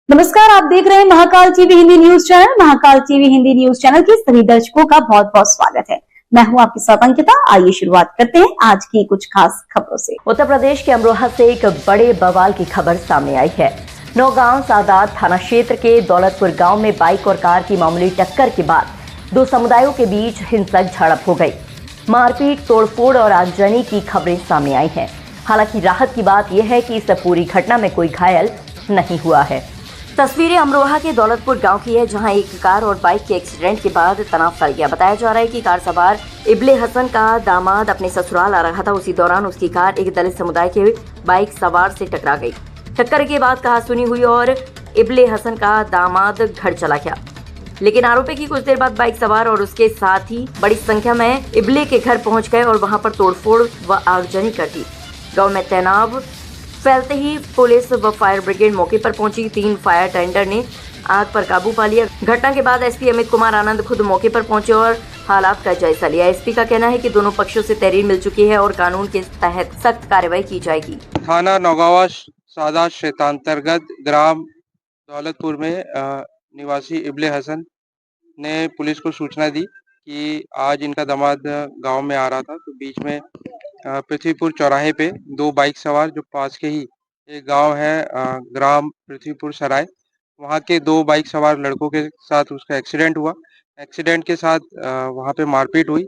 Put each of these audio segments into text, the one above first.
नमस्कार, आप देख रहे हैं Mahakal TV Hindi news channel. Mahakal TV Hindi news channel के सभी दर्शकों का बहुत बहुत स्वागत है। मैं हूं आपके साथ अंकिता। आइए शुरुआत करते हैं आज की कुछ खास खबरों से। उत्तर प्रदेश के अमरोहा से एक बड़े बवाल की खबर सामने आई है। नौगांव सादात थाना क्षेत्र के दौलतपुर गांव में बाइक और कार की मामूली टक्कर के बाद दो समुदायों के बीच हिंसक झड़प हो गई। मारपीट, तोड़फोड़ और आगजनी की खबरें सामने आई हैं। हालांकि राहत की बात यह है कि इस पूरी घटना में कोई घायल नहीं हुआ है। तस्वीरें अमरोहा के दौलतपुर गांव की है, जहां एक कार और बाइक के एक्सीडेंट के बाद तनाव फैल गया। बताया जा रहा है कि कार सवार इब्ले हसन का दामाद अपने ससुराल आ रहा था। उसी दौरान उसकी कार एक दलित समुदाय के बाइक सवार से टकरा गई। टक्कर के बाद कहासुनी हुई और इब्ले हसन का दामाद घर चला गया। लेकिन आरोपी की कुछ देर बाद बाइक सवार और उसके साथी बड़ी संख्या में इब्ले के घर पहुंच गए और वहां पर तोड़फोड़ व आगजनी कर दी। गाँव में तनाव फैलते ही पुलिस व फायर ब्रिगेड मौके पर पहुंची। 3 फायर टेंडर ने आग पर काबू पा लिया। घटना के बाद एसपी अमित कुमार आनंद खुद मौके पर पहुंचे और हालात का जायजा लिया। एसपी का कहना है कि दोनों पक्षों से तहरीर मिल चुकी है और कानून के तहत सख्त कार्रवाई की जाएगी। थाना नौगांव सादात क्षेत्रांतर्गत ग्राम दौलतपुर में निवासी इब्ले हसन ने पुलिस को सूचना दी कि आज इनका दामाद गांव में आ रहा था, तो बीच में पृथ्वीपुर चौराहे पे 2 बाइक सवार, जो पास के ही एक गांव है ग्राम पृथ्वीपुर सराय, वहां के 2 बाइक सवार लड़कों के साथ उसका एक्सीडेंट हुआ। एक्सीडेंट के साथ वहां पे मारपीट हुई।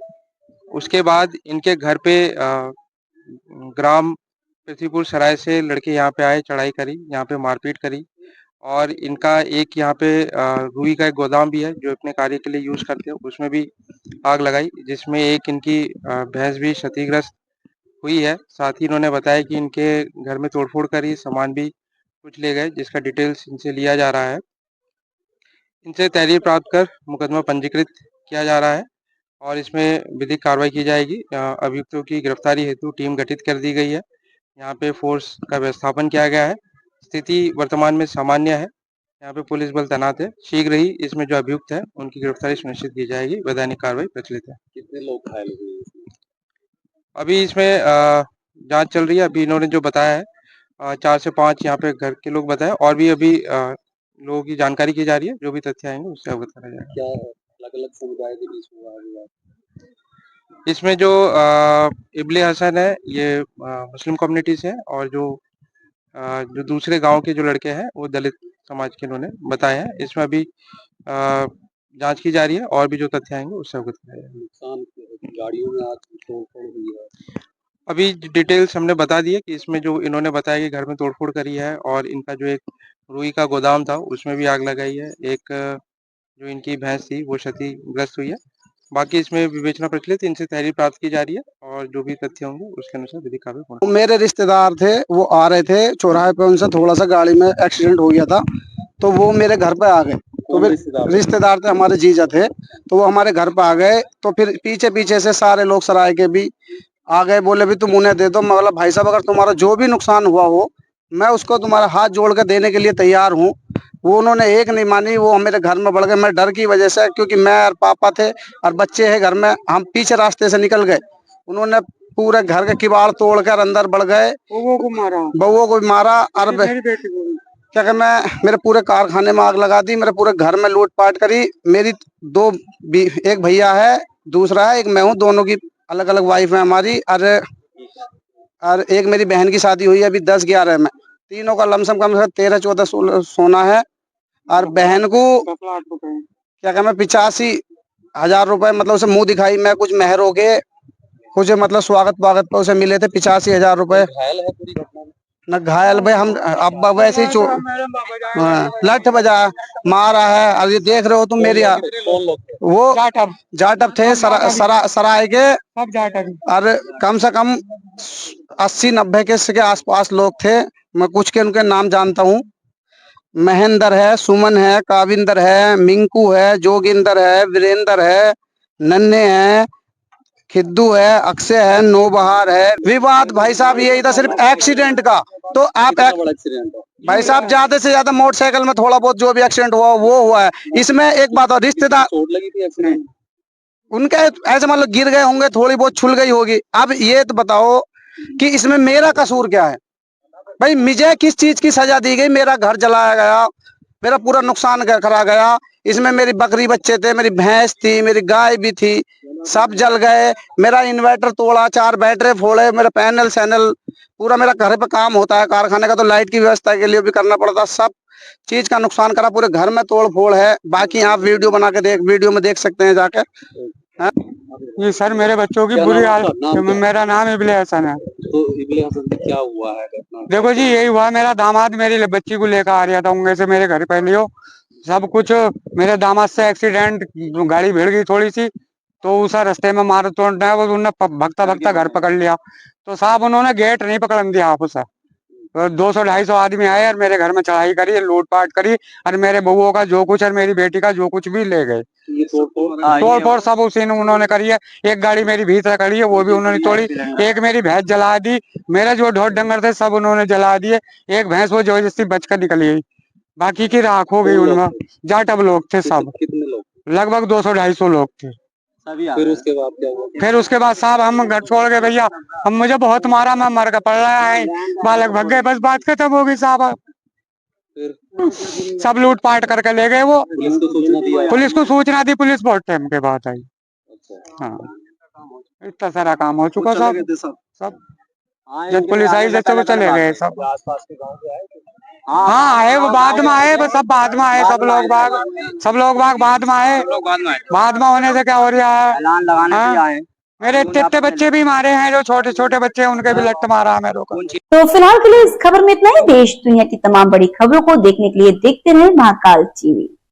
उसके बाद इनके घर पे ग्राम पृथ्वीपुर सराय से लड़के यहाँ पे आए, चढ़ाई करी, यहाँ पे मारपीट करी और इनका एक यहाँ पे रुई का एक गोदाम भी है जो अपने कार्य के लिए यूज करते हैं, उसमें भी आग लगाई, जिसमें एक इनकी भैंस भी क्षतिग्रस्त हुई है। साथ ही इन्होंने बताया कि इनके घर में तोड़फोड़ करी, सामान भी कुछ ले गए, जिसका डिटेल्स इनसे लिया जा रहा है। इनसे तहरीर प्राप्त कर मुकदमा पंजीकृत किया जा रहा है और इसमें विधिक कार्रवाई की जाएगी। अभियुक्तों की गिरफ्तारी हेतु टीम गठित कर दी गई है। यहाँ पे फोर्स का व्यवस्थापन किया गया है। स्थिति वर्तमान में सामान्य है। यहाँ पे पुलिस बल तैनात है। शीघ्र ही इसमें जो अभियुक्त है उनकी गिरफ्तारी सुनिश्चित की जाएगी। वैधानिक कार्रवाई प्रचलित है। कितने लोग घायल हुए? अभी इसमें जांच चल रही है। अभी इन्होंने जो बताया है 4 से 5 यहाँ पे घर के लोग बताए, और भी अभी लोगों की जानकारी की जा रही है। जो भी तथ्य आएंगे उससे अवगत करा जाएगा। क्या अलग-अलग समुदाय के बीच हुआ विवाद? इसमें जो इब्ले हसन है ये मुस्लिम कम्युनिटी से है, और जो दूसरे गांव के जो लड़के हैं वो दलित समाज के इन्होंने बताए हैं। इसमें अभी जांच की जा रही है और भी जो तथ्य आएंगे उससे अवगत कराया जाएगा। नुकसान गाड़ियों में आज तोड़-फोड़ हुई है। अभी डिटेल्स हमने बता दी है कि इसमें जो इन्होंने बताया कि घर में तोड़फोड़ करी है और इनका जो एक रुई का गोदाम था उसमें भी आग लगाई है। एक जो इनकी भैंस थी वो क्षतिग्रस्त हुई है। बाकी इसमें विवेचना प्रचलित, इनसे तहरीर प्राप्त की जा रही है और जो भी तथ्य होंगे उसके अनुसार विधिक कार्रवाई होगी। मेरे रिश्तेदार थे, वो आ रहे थे चौराहे पे, उनसे थोड़ा सा गाड़ी में एक्सीडेंट हो गया था, तो वो मेरे घर पे आ गए। तो फिर रिश्तेदार थे, हमारे जीजा थे, तो वो हमारे घर पे आ गए। तो फिर पीछे पीछे से सारे लोग सराय के भी आ गए, बोले भी तुम उन्हें दे दो। मतलब भाई साहब, अगर तुम्हारा जो भी नुकसान हुआ हो मैं उसको तुम्हारा हाथ जोड़ के देने के लिए तैयार हूँ। वो उन्होंने एक नहीं मानी, वो मेरे घर में बढ़ गए। मैं डर की वजह से, क्योंकि मैं और पापा थे और बच्चे हैं घर में, हम पीछे रास्ते से निकल गए। उन्होंने पूरे घर के किवाड़ तोड़कर अंदर बढ़ गए, बउओं को मारा और क्या कहते, मैं मेरे पूरे कारखाने में आग लगा दी, मेरे पूरे घर में लूटपाट करी। मेरी एक भैया है, दूसरा है, एक मैं हूँ, दोनों की अलग अलग वाइफ है हमारी। और एक मेरी बहन की शादी हुई है अभी 10-11 में। तीनों का लमसम कम से कम 13-14 सोना है। और बहन को क्या कहते, 85,000 रुपए, मतलब उसे मुंह दिखाई मैं कुछ मेहर हो के कुछ मतलब स्वागत पे उसे मिले थे 85,000 रुपए। घायल है पूरी घटना में? न घायल भाई, हम अब वैसे ही लठ बजा मारा है। अब ये देख रहे हो तुम मेरी वो जाटव थे सराय के, और कम से कम 80-90 के आसपास लोग थे। मैं कुछ के उनके नाम जानता हूँ। महेंद्र है, सुमन है, काविंदर है, मिंकू है, जोगिंदर है, वीरेंद्र है, नन्हे है, खिद्दू है, अक्षय है, नौबहार है। विवाद भाई साहब ये इधर सिर्फ एक्सीडेंट का, तो आप बड़ा एक्सीडेंट भाई साहब ज्यादा से ज्यादा मोटरसाइकिल में थोड़ा बहुत जो भी एक्सीडेंट हुआ वो हुआ है। इसमें एक बात और, रिश्तेदार चोट लगी थी एक्सीडेंट? उनके ऐसे मतलब गिर गए होंगे, थोड़ी बहुत छुल गई होगी। अब ये तो बताओ कि इसमें मेरा कसूर क्या है? भाई मुझे किस चीज की सजा दी गई? मेरा घर जलाया गया, मेरा पूरा नुकसान करा गया। इसमें मेरी बकरी बच्चे थे, मेरी भैंस थी, मेरी गाय भी थी, सब जल गए। मेरा इन्वर्टर तोड़ा, 4 बैटरी फोड़े, मेरा पैनल सैनल पूरा, मेरा घर पे काम होता है कारखाने का, तो लाइट की व्यवस्था के लिए भी करना पड़ता, सब चीज का नुकसान करा। पूरे घर में तोड़ फोड़ है। बाकी आप वीडियो बना के वीडियो में देख सकते हैं जाके। ये सर मेरे बच्चों की क्या बुरी नाम है हालत। आपका? नाम क्या है? मेरा नाम इबले हसन है। तो इबले हसन से क्या हुआ है घटना? देखो जी, यही हुआ, मेरा दामाद मेरी बच्ची को लेकर आ रहा था उंगे से मेरे घर पहले हो सब कुछ। मेरे दामाद से एक्सीडेंट, गाड़ी भिड़ गई थोड़ी सी, तो उस रास्ते में मार तोड़ है वो, उन्होंने भगता भगता घर पकड़ लिया। तो साहब उन्होंने गेट नहीं पकड़न दिया आप उसे। 200-250 आदमी आए और मेरे घर में चढ़ाई करी, लूटपाट करी, और मेरे बउओं का जो कुछ और मेरी बेटी का जो कुछ भी ले गए। ये तोड़ फोड़ सब उसी ने उन्होंने करी है। एक गाड़ी मेरी भीतर खड़ी है, वो भी उन्होंने तोड़ी। एक मेरी भैंस जला दी, मेरे जो ढोर डंगर थे सब उन्होंने जला दिए। एक भैंस वो जबरदस्ती बचकर निकली गई, बाकी की राख हो गई उनमें। जाटब लोग थे सब, कितने लोग? लगभग 200-250 लोग थे। फिर उसके बाद क्या हुआ? फिर उसके बाद साहब हम घर छोड़ गए भैया। हम मुझे बहुत मारा, मैं मर कर पड़ रहा है, बालक भग गए, बस बात खत्म हो गई साहब। फिर सब लूट पाट करके ले गए वो। पुलिस को सूचना दिया? पुलिस को सूचना दी, पुलिस बहुत टाइम के बाद आई। अच्छा, हाँ, इतना सारा काम हो चुका चले गए सब। थे सब? सब जब पुलिस आई जब वो चले गए सब। आसपास के गांव के आए थे? हाँ आए, वो बाद में आए, बस सब बाद में आए, सब लोग बाग बाद में आए। बाद में होने से क्या हो रहा है? हाँ? मेरे इतने बच्चे भी मारे हैं, जो छोटे छोटे बच्चे हैं उनके भी लट मारा है मेरे को। तो फिलहाल के लिए इस खबर में इतना ही। देश दुनिया की तमाम बड़ी खबरों को देखने के लिए देखते रहे महाकाल टीवी।